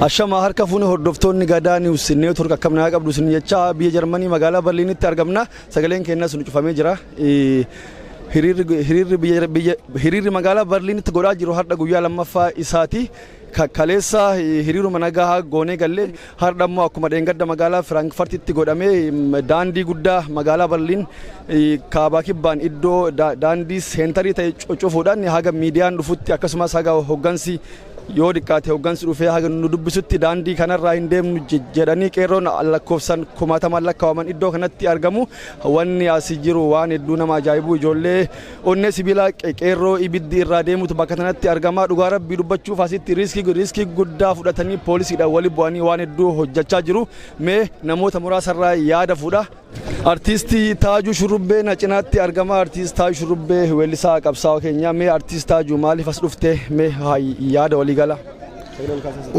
Ashama harka fuune hordoftoonni gadaa niwus neetwork akkamnaa qabdu sun jecha biyya Jarmanii magaalaa Berliinitti argamna. Sagaleen keenya sun cufamee jira. Hiriirri magaalaa Berliinitti godhaa jiru har'a guyyaa lammaffaa isaati. Kaleessa hiriiruma nagaa goonee gallee har'a immoo akkuma dheengadda magaalaa Frankfurtitti godhamee daandii guddaa magaalaa Berliin kaabaa kibbaan iddoo daandii seentarii ta'e cufuudhaan haga miidiyaan dhufutti akkasumas haga hoggansi yoo dhiqqaate hoggansi dhufee haga nu dubbisutti daandii kanarraa hin deemnu jedhanii qeerroon lakkoofsan kumaataman lakkaawaman iddoo kanatti argamu. Wanni asii jiru waan hedduu nama ajaa'ibu ijoollee onnee sibiilaa qeerroo ibiddi irraa deemutu bakka kanatti argama. Dhugaa rabbii dubbachuuf asitti riiskii guddaa fudhatanii poolisiidhaan wali bu'anii waan hedduu hojjechaa jiru. Mee namoota muraasarraa yaada fuudha. Artiistii Taajuu Shurubbee na cinaatti argama. Artiist Taajuu Shurubbee weellisaa qabsaa'aa keenya. Mee artiist Taajuu maaliif as dhufte? Mee yaada waliigala.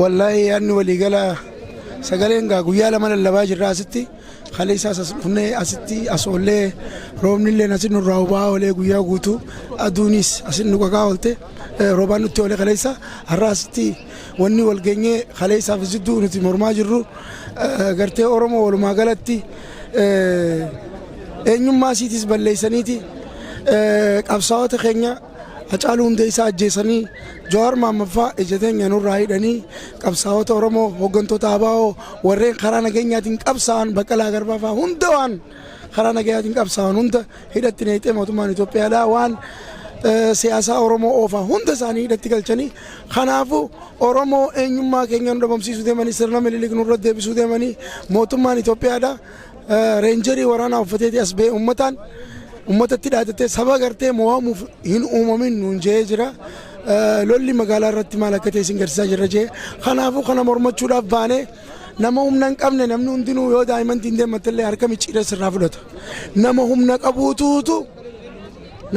Wallahi yaadni waliigala sagaleen gaa guyyaa lama lallabaa jirra asitti. Kale isaas as dhufnee asitti as oollee roobnillee asin nurraa hubaa oolee guyyaa guutuu aduunis asin nu qaqqaa oolte roobaan nutti oolee kale isaa har'a asitti wanni wal geenyee kale isaaf zidduu nuti mormaa jirru gartee Oromoo walumaa galatti eenyummaa isiitis balleessaniiti qabsaa'ota keenya Hacaaluu Hundeessaa ajjeesanii Jawaar Mohammad ejjeteenya nurraa hidhanii qabsaa'ota Oromoo hooggantoota ABO warreen karaa nageenyaatiin qabsaa'an Baqqalaa Garbaa fa'aa hunda waan karaa nageenyaatiin qabsaa'an hunda hidhatti neexee mootummaan Itoophiyaadhaa waan siyaasaa Oromoo oofaa hunda isaanii hidhatti galchanii kanaafuu Oromoo eenyummaa keenya nu dhabamsiisuu deemanii sirna Minilik nurra deebisuu deemanii mootummaan Itoophiyaadhaa reenjarii waraanaa uffateeti as ba'ee ummatatti dhaadate saba gartee mo'amuuf hin uumamin nuun jee jira lolli magaalaa irratti maal akka ta'e isin garsiisaa jirra jee kanaafuu kana mormachuudhaaf baanee nama humna hin qabne namni hundinuu yoo daa'imantiin deematillee harka micciiree sirraa fudhata nama humna qabuutuutu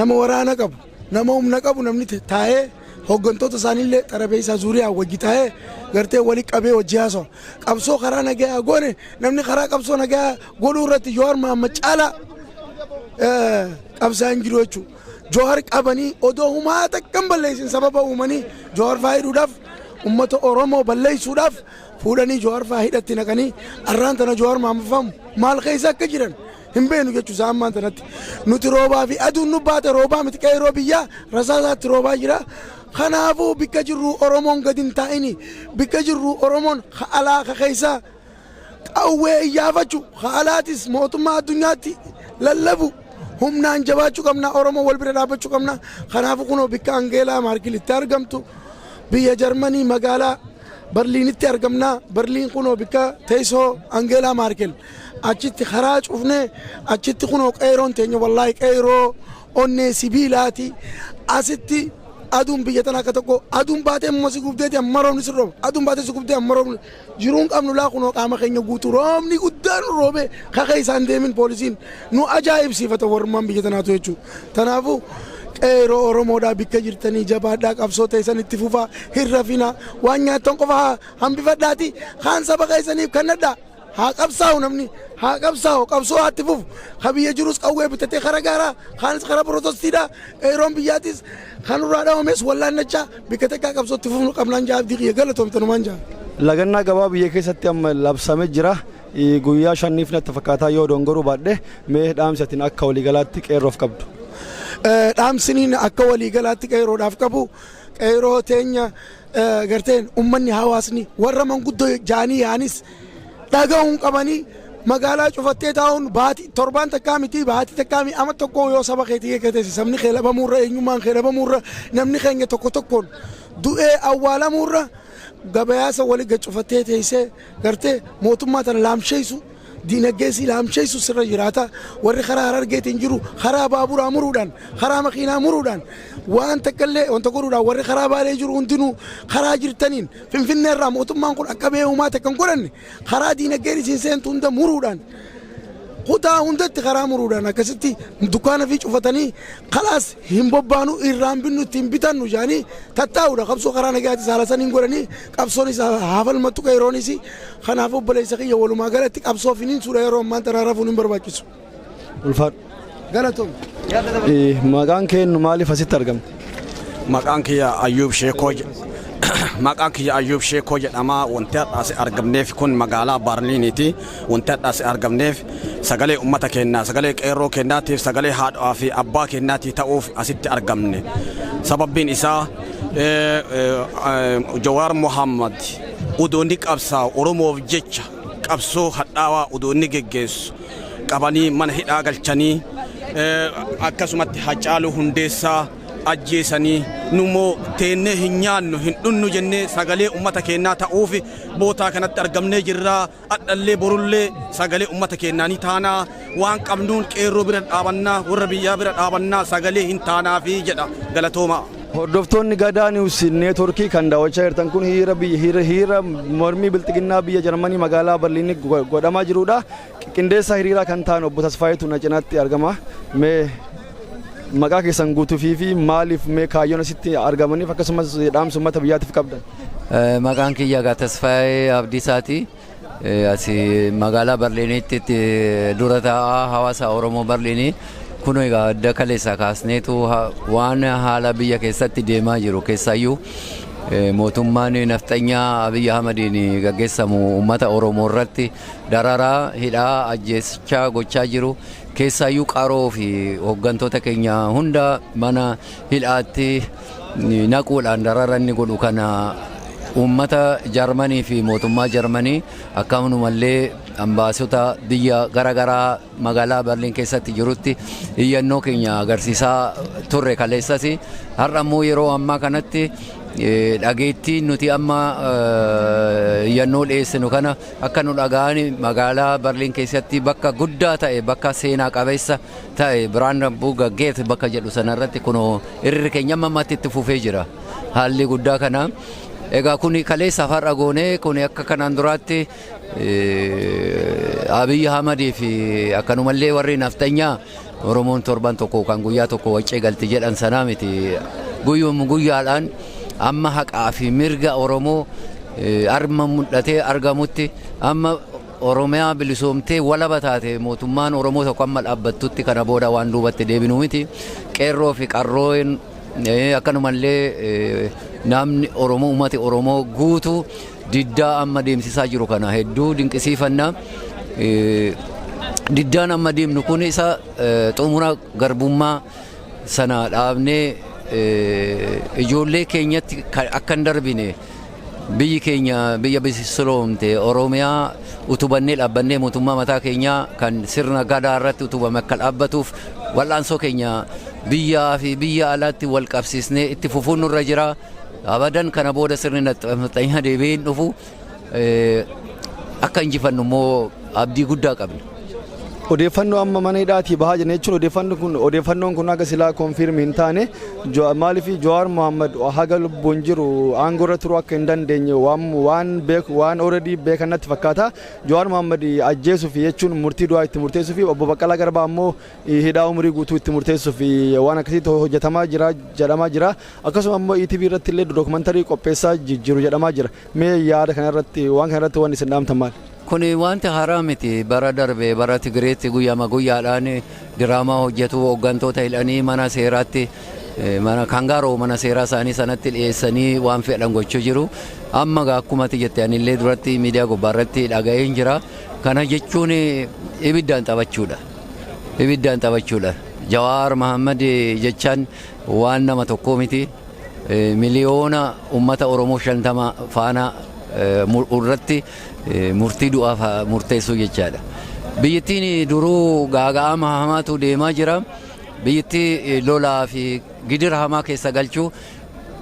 nama waraana qabu nama humna qabu namni taa'ee hooggantoota isaaniillee xarabeessaa zuuriyaa wajji taa'ee gartee wali qabee wajji haasa'u qabsoo karaa nagaa goone namni karaa qabsoo nagaa godhuu irratti Jawaar Mohammad caalaa qabsaan jiru jechuudha. Jawaar qabanii odoo humaa takkan balleessin sababa uumanii Jawaar faayiduudhaaf uummata Oromoo balleessuudhaaf fuudhanii Jawaar faa hidhatti naqanii arraan tana Jawaar Mohammad maal keessa akka jiran hin beenu jechuudha ammaan tanatti. Nuti roobaa fi aduun nu baate roobaa miti qe'ee biyyaa rasaasaatti roobaa jira. Kanaafuu bikka jirru Oromoon gadi hin taa'ini bikka jirru Oromoon alaa keessaa qawwee iyyaafachuu alaatis mootummaa addunyaatti lallabu. Humnaan jabaachuu qabna Oromoo wal bira dhaabbachuu qabna kanaafuu kunoo bikka Angeelaa Maarkel itti argamtu biyya Jarmanii magaalaa Berliinitti argamna Berliin kunoo bikka teessoo Angeelaa Maarkel achitti karaa cufnee achitti kunoo qeeroon teenya wallaahi qeeroo onnee sibiilaati asitti aduun biyya tana akka tokko aduun baatee si gubdeeti amma roobni sirrooba aduun baatee si gubdee amma roobni jiruun qabnu laa kunoo qaama keenya guutuu roobni guddaan roobee kakee isaan deemin poolisiin nu ajaa'ibsiifata warrummaan biyya tanaatu jechuudha. Kanaafuu qeeroo Oromoodhaa bikka jirtanii jabaadhaa qabsoo teessan itti fufaa hin rafinaa waan nyaattan qofa hambifadhaati kaan saba keessaniif kannadhaa. haa qabsaa'u namni haa qabsaa'u qabsoo haatti fufu ha biyya jirus qawwee bitatee kara gaaraa kaanis kara protestiidha qeeroon biyyaatis kan irraa dhawames wallaannachaa bikka takkaa qabsootti fufnu qabnaan jaaf diqiyya galatoomtanumaan jaa. Lagannaa gabaa biyya keessatti amma labsamee jira guyyaa shaniif natti fakkaataa yoo dongoruu baadhee mee dhaamsatiin akka waliigalaatti qeerroof qabdu. Dhaamsiniin akka waliigalaatti qeerroodhaaf qabu qeerroo teenya garteen ummanni hawaasni warra manguddoo jaanii yaanis dhaga'uun qabanii magaalaa cufattee taa'uun baati torbaan takkaa miti baati takkaa miti amma tokko yoo saba keetii eeggatee sabni keelabamuurra eenyummaan keelabamuurra namni keenya tokko tokkoon du'ee awwaalamuurra gabayaasa walii gacufattee teessee gartee mootummaa tana laamsheessu diinagdeessi laamsheessu sirra jiraata warri karaa Harargeetiin jiru karaa baaburaa muruudhaan karaa makiinaa muruudhaan waan takkallee wanta godhuudhaan warri karaa Baalee jiru hundinuu karaa jirtaniin Finfinneerraa mootummaan kun akka beekumaa takkan godhanne karaa diinagdeen isiin seentu hunda muruudhaan kutaa hundatti karaa muruudhaan akkasitti dukkaana fi cufatanii kalaas hin bobbaanu irraan binnu ittiin bitannu jaanii tattaa'uudha qabsoo karaa nagaatti saalasanii godhanii qabsoonis haafalmattu qeeroonis kanaaf obboleessa kiyya walumaa galatti qabsoo finiinsuudha yeroo ammaan tanaa rafuun hin barbaachisu. Ulfaadhu. Galatoom. Maqaan keenyu maaliif asitti argamte? Maqaan kiyya Ayyuub Sheekoo maqaan kiyya Ayyuub Sheekoo jedhama wanti as argamneef kun magaalaa Barliiniiti wanti as argamneef sagalee ummata keenyaa sagalee qeerroo keenyaatiif sagalee haadhaa fi abbaa keenyaatiif ta'uuf asitti argamne sababbiin isaa Jawaar Mohammad uduunni qabsaa Oromoof jecha qabsoo hadhaawaa uduunni geggeessu qabanii mana hidhaa galchanii akkasumatti Hacaaluu Hundeessaa ajjeesanii numoo teennee hin nyaannu hin dhunnu jennee sagalee ummata keenyaa ta'uuf bootaa kanatti argamnee jirraa adhallee borullee sagalee ummata keenyaanii taanaa waan qabnuun qeerroo bira dhaabannaa warra biyyaa bira dhaabannaa sagalee hin taanaafi jedha galatooma. Hordoftoonni Gadaa Niwus neetworkii kan daawwachaa jirtan kun hiriira mormii bilxiginnaa biyya Jarmanii magaalaa Berliin godhamaa jirudha. Qindeessaa hiriiraa kan ta'an obbo Tasfaayitu na cinaatti argama. Mee maqaa keessan guutuu fi maaliif mee kaayyoon asitti argamaniif akkasumas dhaamsa uummata biyyaatiif qabdan? Maqaan kiyya gaa Tasfaayee Abdiisaati. Asi magaalaa Berliinitti dura taa'aa hawaasa Oromoo Berliinii. Kun egaa adda kaleessa kaasneetu waan haala biyya keessatti deemaa jiru keessayyuu mootummaan nafxanyaa Abiy Ahmediin gaggeessamu uummata Oromoo irratti dararaa hidhaa ajjeechaa gochaa jiru keessayyuu qaroo fi hooggantoota keenya hunda mana hidhaatti naquudhaan darara inni godhu kana uummata Jarmanii fi mootummaa Jarmanii akkasumallee ambaasota biyya garaagaraa magaalaa Berliin keessatti jirutti iyyannoo keenya agarsiisaa turre kaleessas har'a immoo yeroo ammaa kanatti dhageettiin nuti amma iyyannoo dhiyeessinu kana akka nu dhaga'an magaalaa Berliin keessatti bakka guddaa ta'e bakka seenaa qabeessa ta'e Brandenburg Gate bakka jedhu sanarratti kunoo hiriirri keenya ammatti itti fufee jira haalli guddaa kana. Egaa kuni kaleessa har'a goone kuni akka kanaan duraatti Abiy Ahmedii fi akkanumallee warri naftanyaa Oromoon torban tokko kan guyyaa tokko waccee galti jedhan sanaa miti guyyaadhaan amma haqaa fi mirga Oromoo arma mul'atee argamutti amma Oromiyaa bilisoomtee walaba taate mootummaan Oromoo tokko amma dhaabbattutti kana booda waan duubatti deebinu miti qeerroo fi qarroo'n akkanumallee namni Oromoo uummati Oromoo guutuu diddaa amma deemsisaa jiru kana hedduu dinqisiifannaa. Diddaan amma deemnu kun isa xumura garbummaa sana dhaabnee ijoollee keenyatti akka hin darbine biyyi keenya biyya bilisoomte Oromiyaa utubannee dhaabbannee mootummaa mataa keenyaa kan sirna Gadaa irratti utubame akka dhaabbatuuf wal'aansoo keenya biyyaa fi biyya alaatti wal qabsiisnee itti fufuun nurra jira. Abadan kana booda sirni nafxanyaa deebi'ee hin dhufu akka injifannu immoo abdii guddaa qabna. Odeeffannoo amma mana hidhaatii bahaa jiran jechuun odeeffannoon kun akka silaa konfirmi hin taane maaliif Jawaar Mohaammed haga lubbuun jiru aangoo irra turuu akka hin dandeenye waan already beekannatti fakkaata. Jawaar Mohaammed ajjeesuuf jechuun murtii du'aa itti murteessuuf obbo Baqqalaa Garbaa ammoo hidhaa umurii guutuu itti murteessuuf waan akkasitti hojjetamaa jira jedhamaa jira. Akkasuma ammoo ETV irratti illee dookumantarii qopheessaa jiru jedhamaa jira. Mee yaada kanarratti waan kanarratti waan isin dhaamtan maal? Kuni wanta haaraa miti bara darbe bara Tigireetti guyyaadhaan diraamaa hojjetu hooggantoota hidhanii mana seeraatti mana kangaaroo mana seeraa isaanii sanatti dhiyeessanii waan fedhan gochuu jiru. Amma akkuma jettan illee duratti miidiyaa gubbaarratti dhaga'ee jira. Kana jechuun ibiddaan taphachuudha. Ibiddaan taphachuudha. Jawaar Mohaammed jechaan waan nama tokkoo miti. Miliyoona uummata Oromoo 50 faana irratti murtii du'aa murteessuu jechaadha. Biyyattiin duruu gaaga'ama hamaatu deemaa jira. Biyyattii lolaa fi gidira hamaa keessa galchuu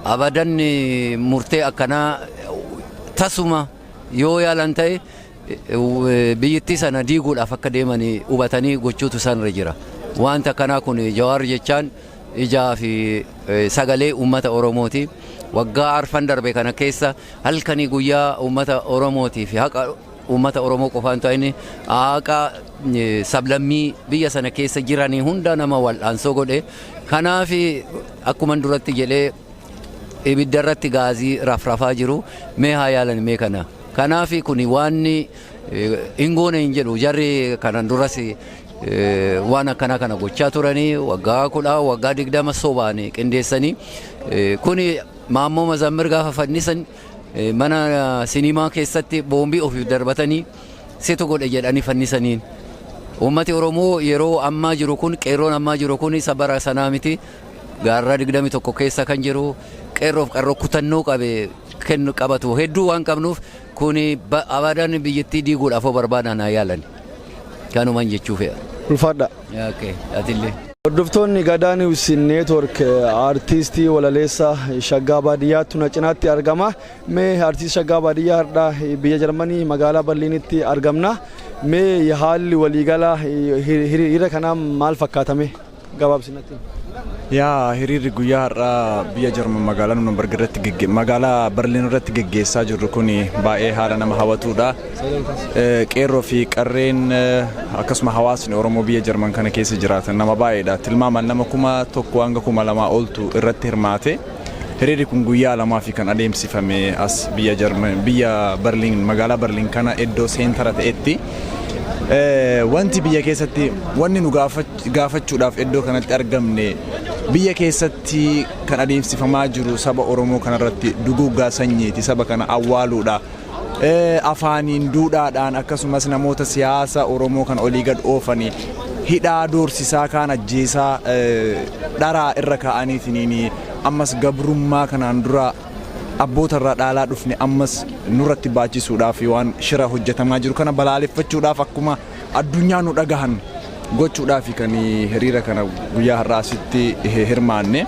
abadan murtee akkanaa tasuma yoo yaalan ta'e biyyattii sana diiguudhaaf akka deemanii hubatanii gochuutu isaanirra jira. Wanta akkanaa kun Jawaar jechaan ijaa fi sagalee uummata Oromooti. Waggaa arfan darbe kana keessa halkanii guyyaa uummata Oromooti fi haqa uummata Oromoo qofaan ta'ini haqa sablammii biyya sana keessa jiranii hunda nama wal'aansoo godhe. Kanaaf akkuma duratti jedhee ibidda irratti gaazii rafrafaa jiru mee haa yaalan mee kana. Kanaaf kun waan ingoona hin jedhu jarri kanan duras waan akkana kana gochaa turanii waggaa 10 waggaa 20 sobaanii qindeessanii kuni Maammoo Mazammir gaafa fannisan mana sinimaa keessatti boombii ofiif darbatanii seetu godhe jedhanii fannisaniin. Uummati Oromoo yeroo ammaa jiru kun qeerroon ammaa jiru kun isa bara sanaa miti gaarraa 21 keessa kan jiru qeerroof qarroo kutannoo kennu qabatu hedduu waan qabnuuf kuni abadan biyyattii diiguudhaaf barbaadan haa yaalan. Kanumaan jechuu fe'a. Ulfaadha. Okay, atillee. Hordoftoonni Gadaa Niwus neetwork artistii walaleessaa Shaggaa Baadiyyaatu na cinaatti argama. Mee artistii Shaggaa Baadiyyaa har'a biyya Jarmanii magaalaa Berliinitti argamna. Mee haalli waliigalaa hiriira kanaa maal fakkaatame gabaabsinatti? Yaa hiriirri guyyaa har'aa biyya Jarman magaalaa Nuunberg irratti magaalaa Berliin irratti geggeessaa jirru kun baay'ee haala nama hawwatuudha. Qeerroo fi qarreen akkasuma hawaasni Oromoo biyya Jarman kana keessa jiraatan nama baay'eedha. Tilmaamaan nama 1,000 hanga 2,000 oltu irratti hirmaate. Hiriirri kun guyyaa lamaa fi kan adeemsifame as biyya Jarman biyya Berliin magaalaa Berliin kana iddoo seentara ta'etti. Wanti biyya keessatti wanni nu gaafachuudhaaf iddoo kanatti argamne biyya keessatti kan adeemsifamaa jiru saba Oromoo kanarratti duguuggaa sanyiiti saba kana awwaaluudha. Afaaniin duudhaadhaan akkasumas namoota siyaasa Oromoo kan olii gad oofanii hidhaa doorsisaa kaan ajjeesaa dharaa irra kaa'aniitiin ammas gabrummaa kanaan dura abboota irraa dhaalaa dhufne ammas nurratti baachisuudhaaf waan shira hojjetamaa jiru kana balaaleffachuudhaaf akkuma addunyaa nu dhagahan gochuudhaaf kan hiriira kana guyyaa har'aa asitti hirmaanne.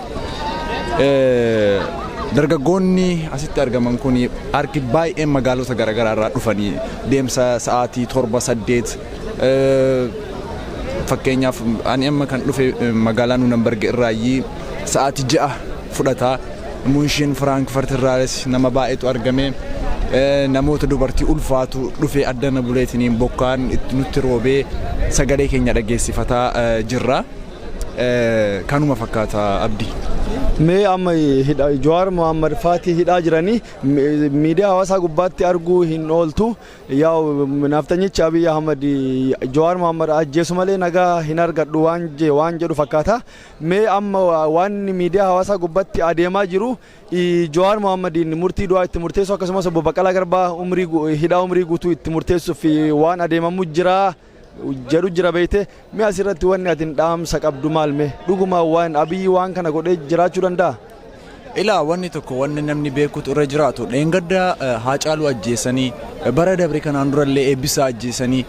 Dargaggoonni asitti argaman kun harki baay'een magaalota garaagaraa irraa dhufanii deemsa sa'aatii 7-8 fakkeenyaaf ani amma kan dhufe magaalaa Nuunberg irraayyii sa'aatii 6 fudhata. Munshin Frankfurt irraas nama baay'eetu argame. Namoota dubartii ulfaatu dhufee addana buleetiniin bokkaan nutti roobee sagalee keenya dhageessifataa jirra. Kanuma fakkaata Abdii. Mee amma Jawaar Mohaammed Faatii hidhaa jiranii miidiyaa hawaasaa gubbaatti arguu hin ooltu. Yaa naftanyichi Abiy Ahmed Jawaar Mohaammed ajjeesu malee nagaa hin argadhu waan jedhu fakkaata. Mee amma waan miidiyaa hawaasaa gubbaatti adeemaa jiru Jawaar Mohaammed murtii du'aa itti murteessu akkasumas obbo Baqqalaa Garbaa hidhaa umrii guutuu itti murteessuuf waan adeemamu jira. Jedhu jira beeyte mee asirratti wanni ati dhaamsa qabdu maal mee dhuguma waan Abiy waan kana godhee jiraachuu danda'a? Ilaa wanni tokko wanni namni beekutu irra jiraatu dheengadda Haacaaluu ajjeesanii bara dabre kanaan durallee Eebbisaa ajjeesanii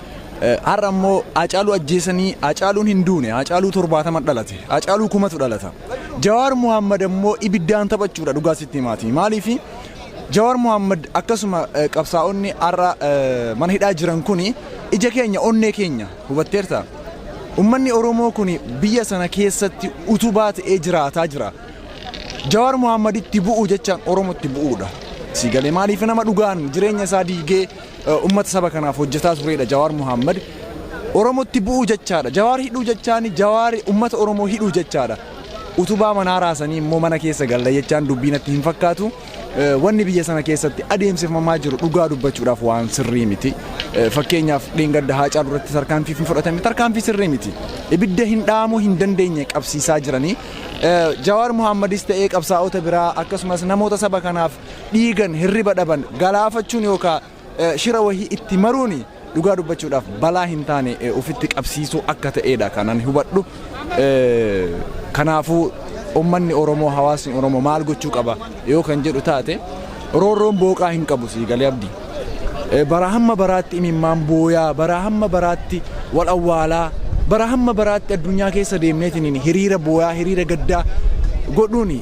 har'a immoo Haacaaluu ajjeesanii Haacaaluun hin duune Haacaaluu 70 dhalate Haacaaluu 1,000 dhalata. Jawaar Mohaammed immoo ibiddaan taphachuudha dhugaa sitti himaati maaliifi Jawaar Mohaammed akkasuma qabsaa'onni har'a mana hidhaa jiran kuni ija keenya onnee keenya hubatteerta. Ummanni Oromoo kuni biyya sana keessatti utubaa ta'ee jiraataa jira. Jawaar Mohammeditti bu'uu jechaan Oromootti bu'uudha. Siigalee maaliif nama dhugaan jireenya isaa diigee ummata saba kanaaf hojjetaa turedha Jawaar Mohaammed. Oromootti bu'uu jechaadha. Jawaar hidhuu jechaani Jawaar ummata Oromoo hidhuu jechaadha. Utubaa manaa raasanii immoo mana keessa galla jechaan dubbiinatti hin fakkaatu. Wanni biyya sana keessatti adeemsifamaa jiru dhugaa dubbachuudhaaf waan sirrii miti. Fakkeenyaaf dheengadda Haacaaluu irratti tarkaanfii hin fudhatame tarkaanfii sirrii miti. Ibidda hin dhaamuu hin dandeenye qabsiisaa jiranii. Jawaar Mohaammadis ta'ee qabsaa'ota biraa akkasumas namoota saba kanaaf dhiigan hirriba dhaban galaafachuun yookaan shira wahii itti maruun dhugaa dubbachuudhaaf balaa hin taane ofitti qabsiisuu akka ta'edha kanan hubadhu. Kanaafuu ummanni Oromoo hawaasni Oromoo maal gochuu qaba yoo kan jedhu taate roorroon booqaa hin qabu siigalee Abdii. Bara hamma baraatti imimmaan booyaa bara hamma baraatti wal awwaalaa bara hamma baraatti addunyaa keessa deemneetiin hiriira booyaa hiriira gaddaa godhuun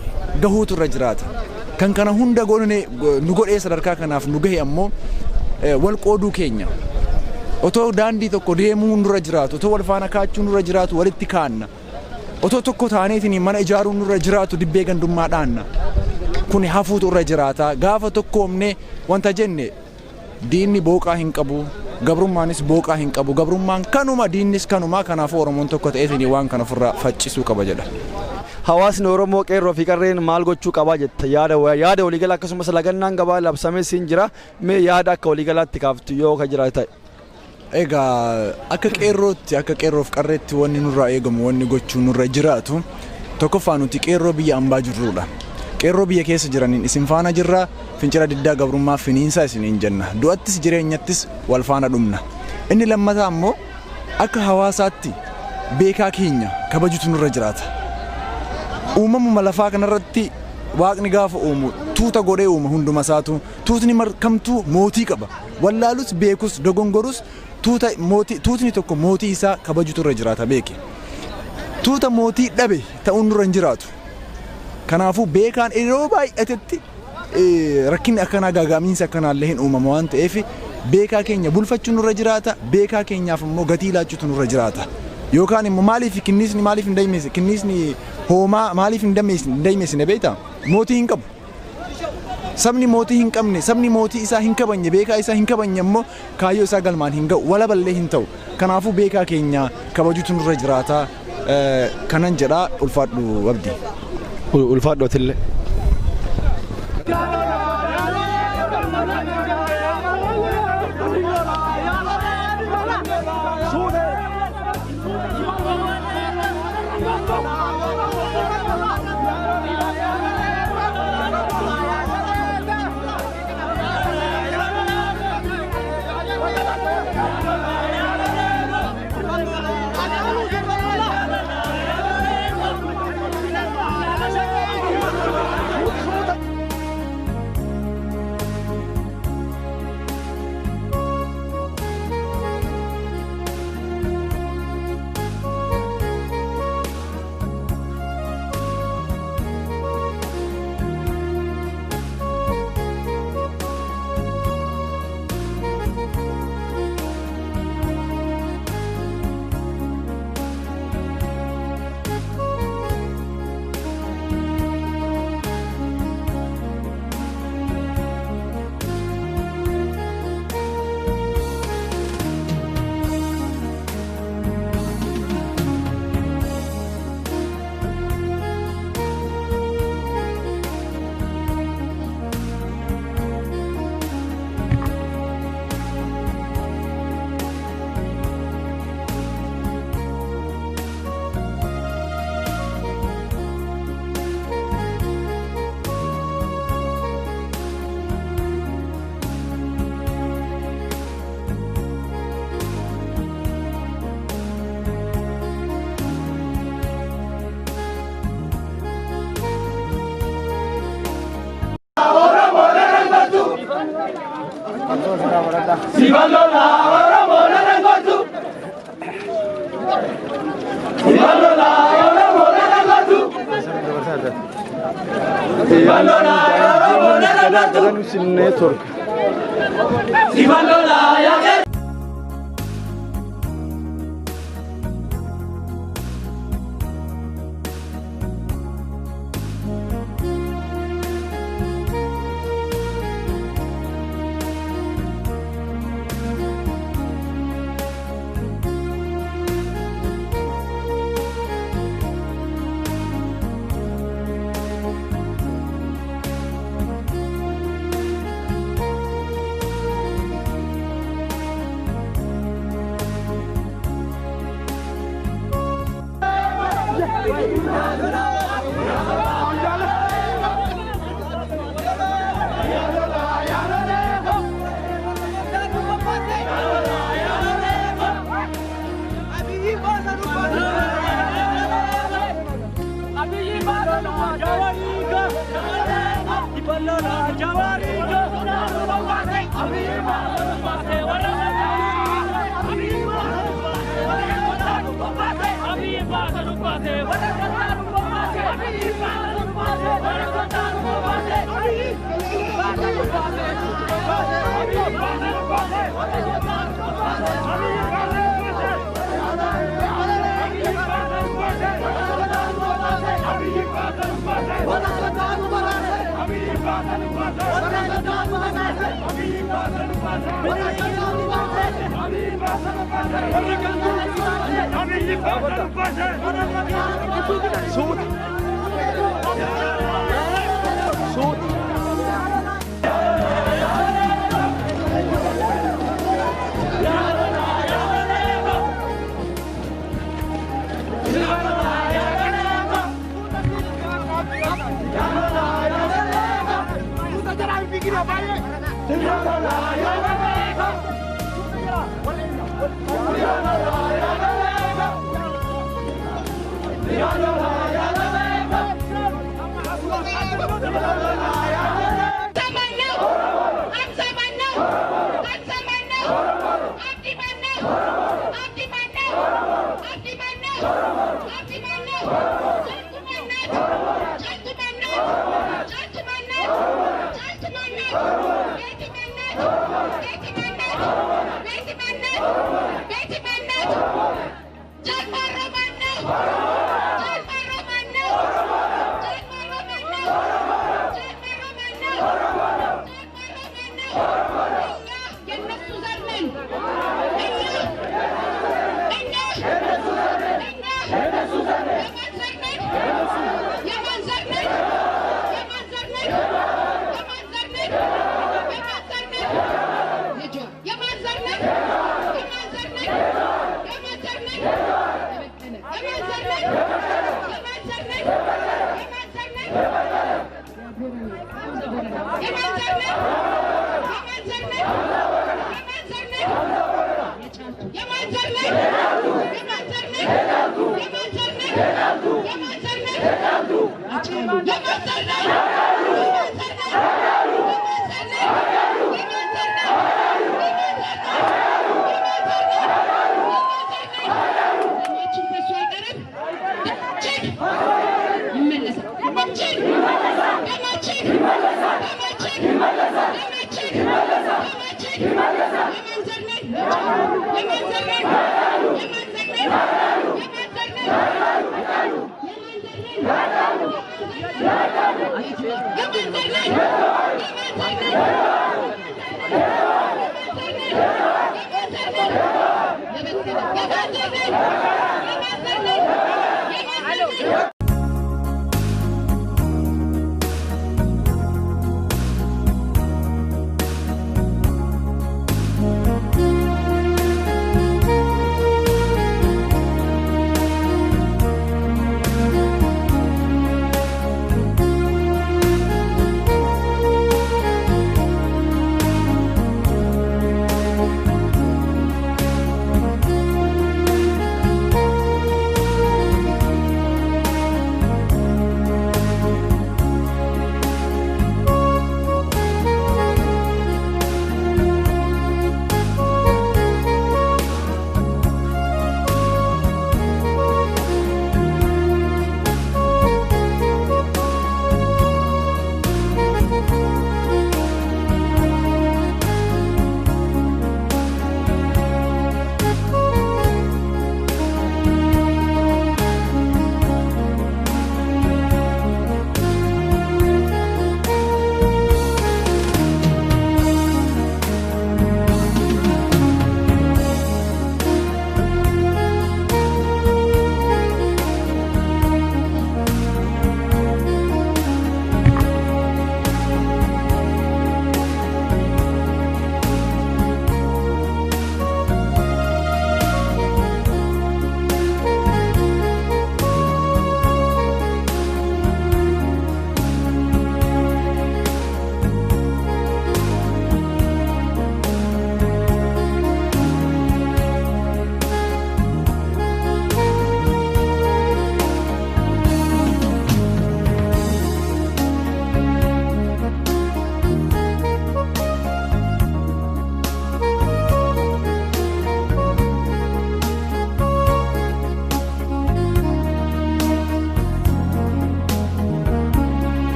gahuutu irra jiraata. Kan kana hunda nu godhee sadarkaa kanaaf nu gahe ammoo wal qooduu keenya. Otoo daandii tokko deemuu nurra jiraatu otoo wal faana kaachuu nurra jiraatu walitti kaanna. Otoo tokko taaneetiin mana ijaaruun nurra jiraatu dibbee gandummaa dhaanna. Kun hafuutu irra jiraata. Gaafa tokkoomne wanta jenne diinni booqaa hin qabu. Gabrummaanis booqaa hin qabu. Gabrummaan kanuma diinnis kanuma kanaafuu Oromoon tokko ta'eetiin waan kana ofirraa faccisuu qaba jedha. Hawaasni Oromoo qeerroo fi qarreen maal gochuu qabaa jetta yaada waliigalaa akkasumas lagannaan gabaa labsamee siin jira. Mee yaada akka waliigalaatti kaaftu yoo ka jira ta'e. Egaa akka qeerroof qarreetti wanni nurraa eegamu wanni gochuu nurra jiraatu tokkoffaa nuti qeerroo biyya ambaa jirruudha. Qeerroo biyya keessa jiraniin isin faana jirra fincila diddaa gabrummaa finiinsaa isiniin jenna. Du'attis jireenyattis wal faana dhumna. Inni lammataa ammoo akka hawaasaatti beekaa keenya kabajutu nurra jiraata. Uumamuma lafaa kanarratti waaqni gaafa uumu tuuta godhee uuma hunduma isaatu tuutni markamtuu mootii qaba. Wallaalus beekus dogongorus tuutni tokko mootii isaa kabajutu irra jiraata beeke. Tuuta mootii dhabe ta'uun nurra hin jiraatu. Kanaafuu beekaan yeroo baay'atetti rakkinni akkanaa gaagaamiinsa akkanaallee hin uumamu waan ta'eef beekaa keenya bulfachuun nurra jiraata. Beekaa keenyaaf immoo gatii laachuutu nurra jiraata. Yookaan immoo maaliif kinnisni maaliif hin deemne kinnisni Hoomaa maaliif hin dammeessine beektaa? Mootii hin qabu. Sabni mootii hin qabne, sabni mootii isaa hin kabanye, beekaa isaa hin kabanye immoo kaayyoo isaa galmaan hin ga'u, walaballee hin ta'u. Kanaafuu beekaa keenya kabajuutu nurra jiraata. Kanan jedhaa ulfaadhu abdii. Ulfaadhu atillee. Network.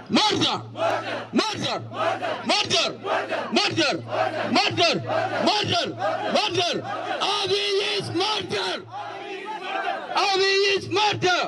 Murder! Murder! Murder! Murder! Murder! Murder! Murder! Abiy is murder! Abiy is murder!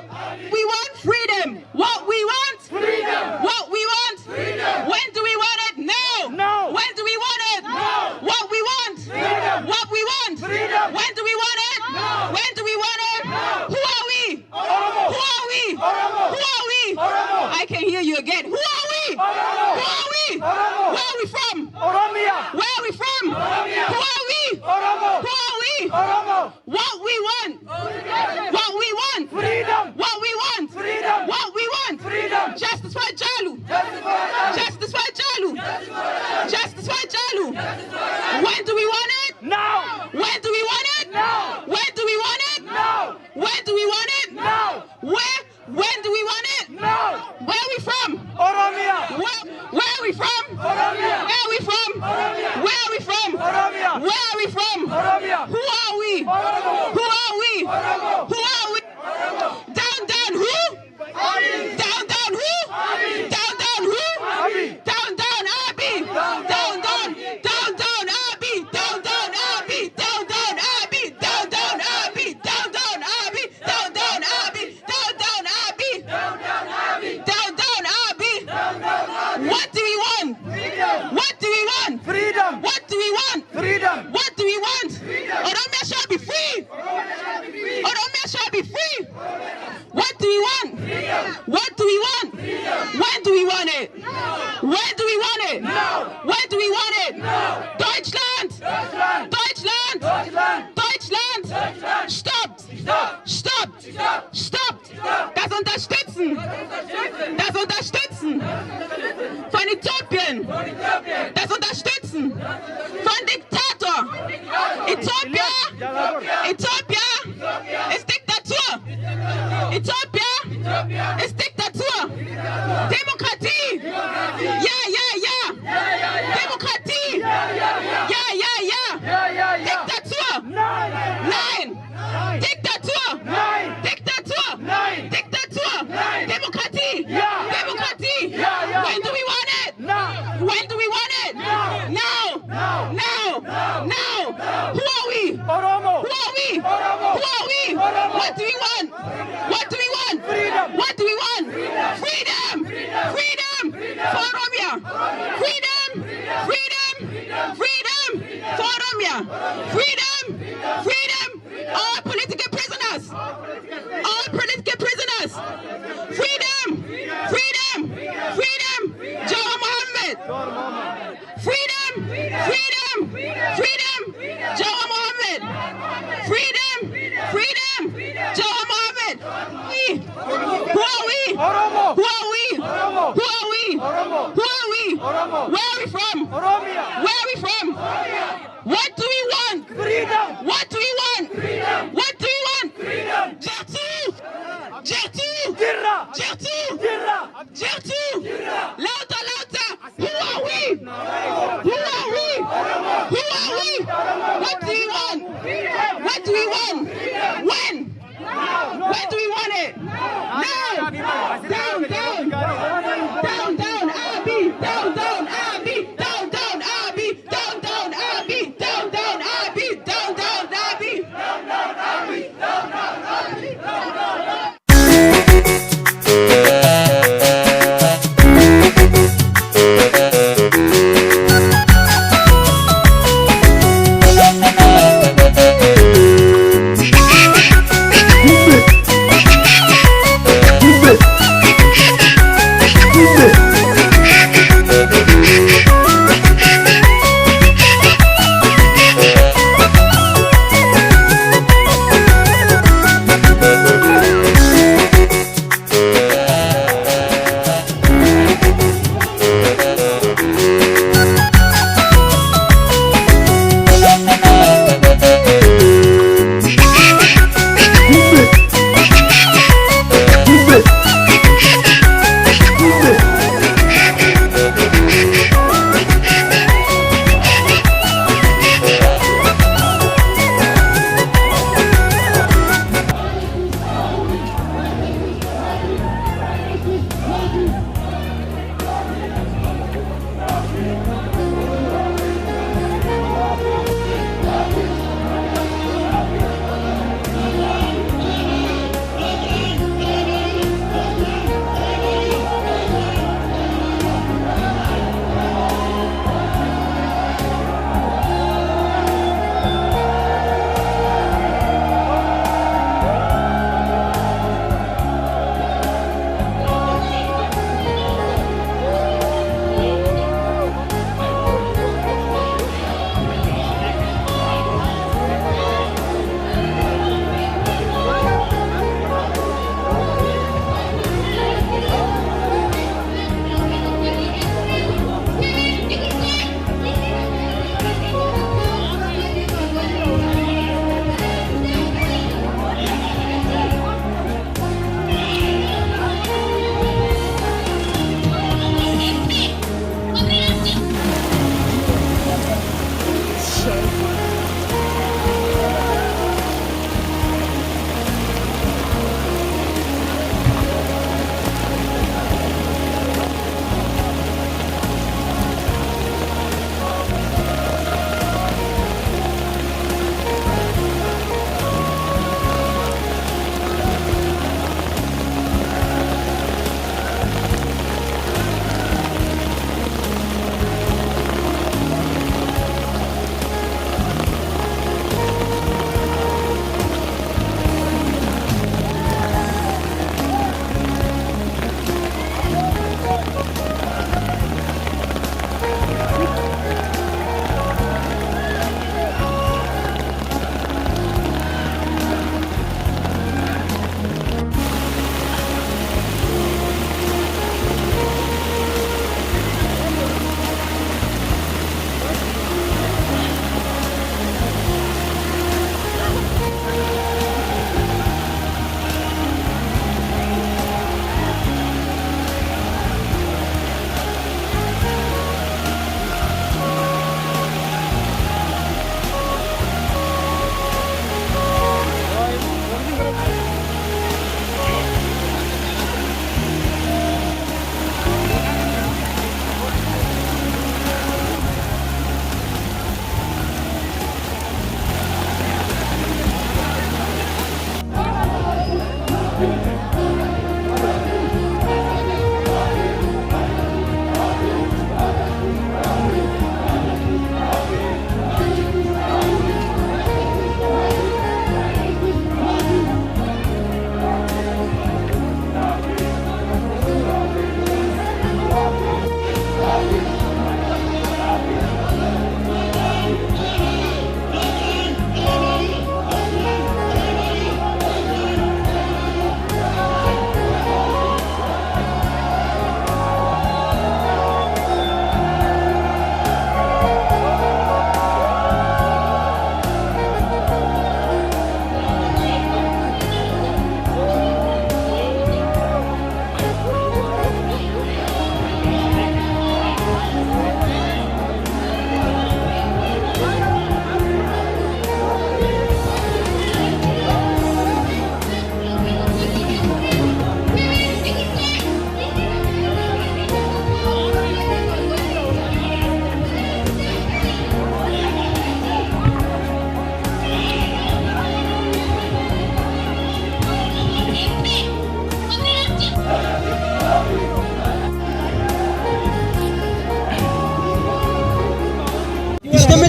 We want freedom. What we want? Freedom. What we want? Freedom. When do we want it? Now. No. When do we want it? No. What we want? Freedom. What we want? Freedom. When do we want it? No. When do we want it? No. Who are we? Oromo. Who are we? Oromo. Who are we? Oromo. I can hear you again. Who are we? Oromo. Who are we? Oromo. Where are we from? Oromia. Where are we from? Oromia. Who are we? Oromo. Who are we? Oromo. What we want? What we want? Freedom. What we want? Freedom. What we want? Freedom. Justice for Jalu. Justice for Jalu. Justice for Jalu. When do we want it? Now. When do we want it? Now. When do we want it? Now. When do we want it? Now. Where? When do we want it? Now. Where are we from? Oromia. Where are we from? Oromia. Where are we from? Oromia. Where are we from? Oromia. Where are we from? Oromia. Who are we? Oromo. Who are we? Oromo. Who are we? Down, down, who? Down, down, who? Down, down, who? Down, down, Abi. Down, down, down, down, Abi. Down, down, Abi. Down, down, Abi. Down, down, Abi. Down, down, Abi. Down, down, Abi. Down, down, Abi. Down, down, Abi. What do we want? What do we want? Freedom. What do we want? Freedom. What do we want? Oromia shall be free. Oromia shall be free. What do we want? What do we want? When do we want it? When do we want it? When do we want it? Deutschland! Deutschland! Deutschland! Stoppt! Stoppt! Stoppt! Das Unterstützen! Das Unterstützen! Von Äthiopien! Das Unterstützen! Von Diktator! Ethiopia! Ethiopia ist Diktatur! Ethiopia ist Diktatur! Demokratie! Ja, ja, ja! Demokratie! Ja, ja, ja! Diktatur! Nein! Diktatur! Diktatur! Diktatur! Demokratie! Demokratie! When do we want it? When do we want it? Now! Now! Now! Who are we? Oromo. Who are we? Oromo. Who are we? Oromo. What do we want? What do we want? Freedom. What do we want? Freedom! Freedom! For Oromia! Freedom! Freedom! Freedom! For Oromia! Freedom! Freedom! All political prisoners! All political prisoners! Freedom! Freedom! Freedom! Jawar Mohammed! Freedom! Freedom! Freedom! Jawar Mohammed! Freedom! Freedom! Jawar Mohammed! Who are we? Oromo. Who are we? Oromo. Who are we? Oromo. Who are we? Oromo. Where are we from? Oromia. Where are we from? What do we want? Freedom. What do we want? Freedom. What do we want? Freedom. Jertu! Jertu! Dirra. Jertu! Dirra. Jertu! Louder, louder! Who are we? Who are we? Who are we? What do we want? What do we want? When? When do we want it? Now! Down, down! Down, down, Abi! Down, down, Abi! Down, down, Abi! Down, down, Abi! Down, down, Abi! Down, down, Abi! Down, down, Abi! Down, down, Abi! Down, down, Abi! Move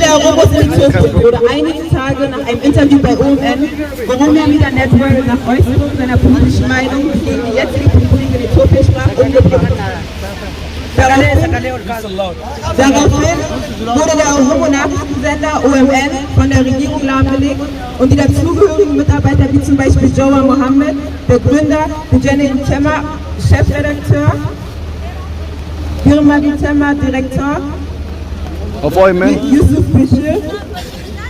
der Oromos in Äthiopien wurde einige Tage nach einem Interview bei OMN, Oromia Media Network nach Äußerung seiner politischen Meinung gegen die jetzige Politik in Äthiopien sprach, umgebracht. Daraufhin wurde der Oromo-Nachrichtensender OMN von der Regierung lahmgelegt und die dazugehörigen Mitarbeiter wie zum Beispiel Jawar Mohammed, der Gründer, Dejene Ntema, Chefredakteur, Girma Ntema, Direktor, Auf OMN. Yusuf Bishir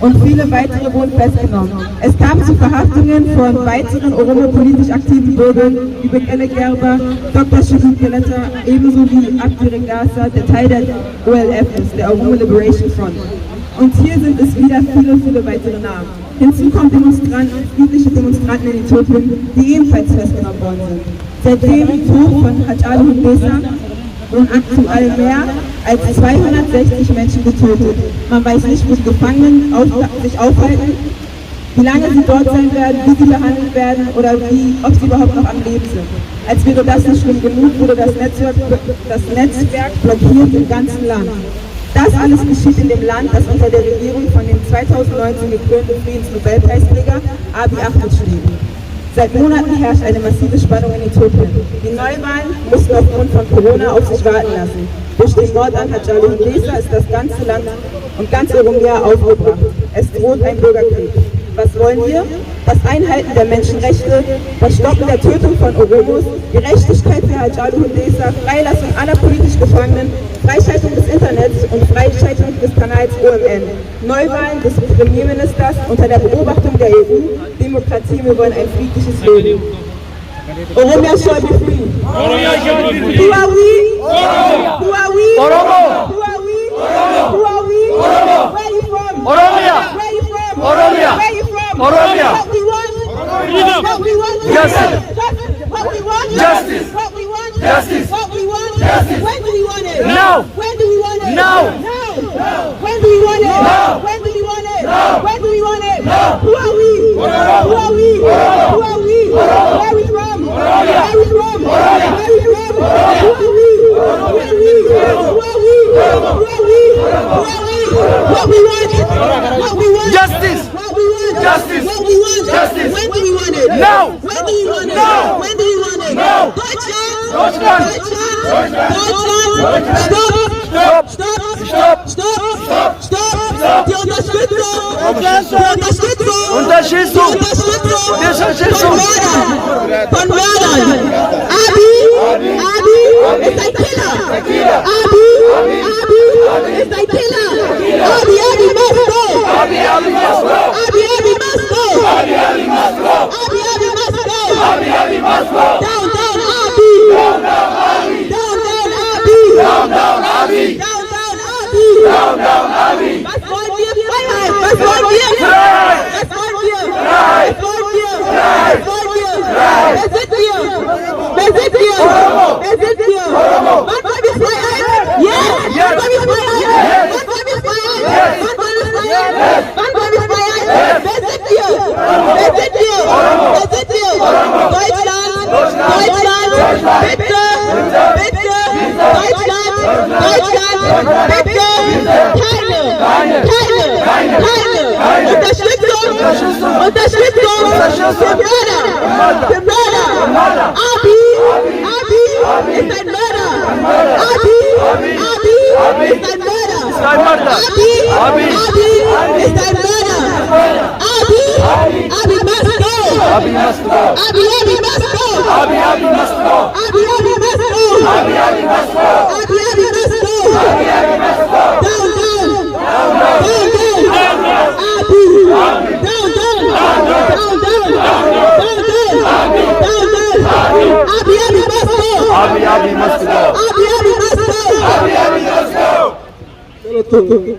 und viele weitere wurden festgenommen. Es kam zu Verhaftungen von weiteren oromo-politisch aktiven Bürgern wie Bekele Gerber, Dr. Shiguk Geleta, ebenso wie Abdi Gasa, der Teil der OLF ist, der Oromo Liberation Front. Und hier sind es wieder viele weitere Namen. Hinzu kommen friedliche Demonstranten in Äthiopien, die ebenfalls festgenommen worden sind. Seit dem Tod von Hachalu Hundessa und aktuell mehr als 260 Menschen getötet. Man weiß nicht, wo die Gefangenen sich aufhalten, wie lange sie dort sein werden, wie sie behandelt werden oder ob sie überhaupt noch am Leben sind. Als wäre das nicht schlimm genug, wurde das Netzwerk blockiert im ganzen Land. Das alles geschieht in dem Land, das unter der Regierung von dem 2019 gekrönten Friedensnobelpreisträger Abiy Ahmed steht. Seit Monaten herrscht eine massive Spannung in Äthiopien. Die Neuwahlen mussten aufgrund von Corona auf sich warten lassen. Durch den Mord an Hachalu Hundessa ist das ganze Land und ganz Oromia aufgebracht. Es droht ein Bürgerkrieg. Was wollen wir? Das Einhalten der Menschenrechte, das Stoppen der Tötung von Oromos, Gerechtigkeit für Hachalu Hundessa, Freilassung aller politisch Gefangenen, Freischaltung des Internets und Freischaltung des Kanals OMN, Neuwahlen des Premierministers unter der Beobachtung der EU, Demokratie, wir wollen ein friedliches Leben. Oromia shall be free. Oromia shall be free. Who are we? Oromia. Who are we? Oromo. Who are we? Oromo. Who are we? Oromo. Where are you from? Oromia. Where are you from? Oromia. Where are you from? Oromia. What we want? Freedom. What we want? Justice. What we want? Justice. What we want? Justice. What we want? Justice. When do we want it? Now. When do we want it? Now. Now. When do we want it? Now. When do we want it? Now. When do we want it? Now. Who are we? Oromo. Who are we? Oromo. Who are we? Oromo. Where are we from? Oromia. Where are we from? Oromia. Where are we from? Oromia. Who are we? Oromo. Who are we? Oromo. Who are we? Oromo. Who are we? Oromo. Who are we? What we want? What we want? Justice. What we want? Justice. What we want? Justice. When do we want it? Now. When do we want it? Now. When do we want it? Now. Deutschland. Deutschland. Deutschland. Deutschland. Stop. Stop. Stop. Stop. Stop. Stop. Stop. Die Unterstützung. Unterstützung. Unterstützung. Unterstützung. Von Mördern. Abiy ist ein Killer. Abiy ist ein Killer. Abiy must go. Abiy must go. Abiy must go. Abiy must go. Abiy must go. Abiy must go. Down, down, Abiy. Down, down, Abiy. Down, down, Abiy. Down, down, Abiy. Down, down, Abiy. Down, down, Abiy. Was wollen wir? Freiheit. Was wollen wir? Freiheit. Was wollen wir? Freiheit. Was wollen wir? Freiheit. Was wollen wir? Freiheit. Wer sind wir? Wer sind wir? Oromo. Wer sind wir? Oromo. Wann wollen wir Freiheit? Yes. Wann wollen wir Freiheit? Yes. Wann wollen wir Freiheit? Yes. Wann wollen wir Freiheit? Yes. Wann wollen wir Freiheit? Yes. Wer sind wir? Wer sind wir? Oromo. Wer sind wir? Oromo. Deutschland. Deutschland. Deutschland. Deutschland. Bitte. Bitte. Deutschland. Deutschland. Bitte. Keine. Unterstützung. Für Mörder. Für Mörder. Abiy ist ein Mörder. Abiy ist ein Mörder. Abiy ist ein Mörder. Abiy must go. Abiy must go. Abiy must go. Abiy must go. Abiy must go. Abiy must go. Abiy must go. Abiy must go. Down, down. Down, down. Abiy. Down, down. Down, down. Down, down. Abiy must go. Abiy must go. Abiy must go. Abiy must go.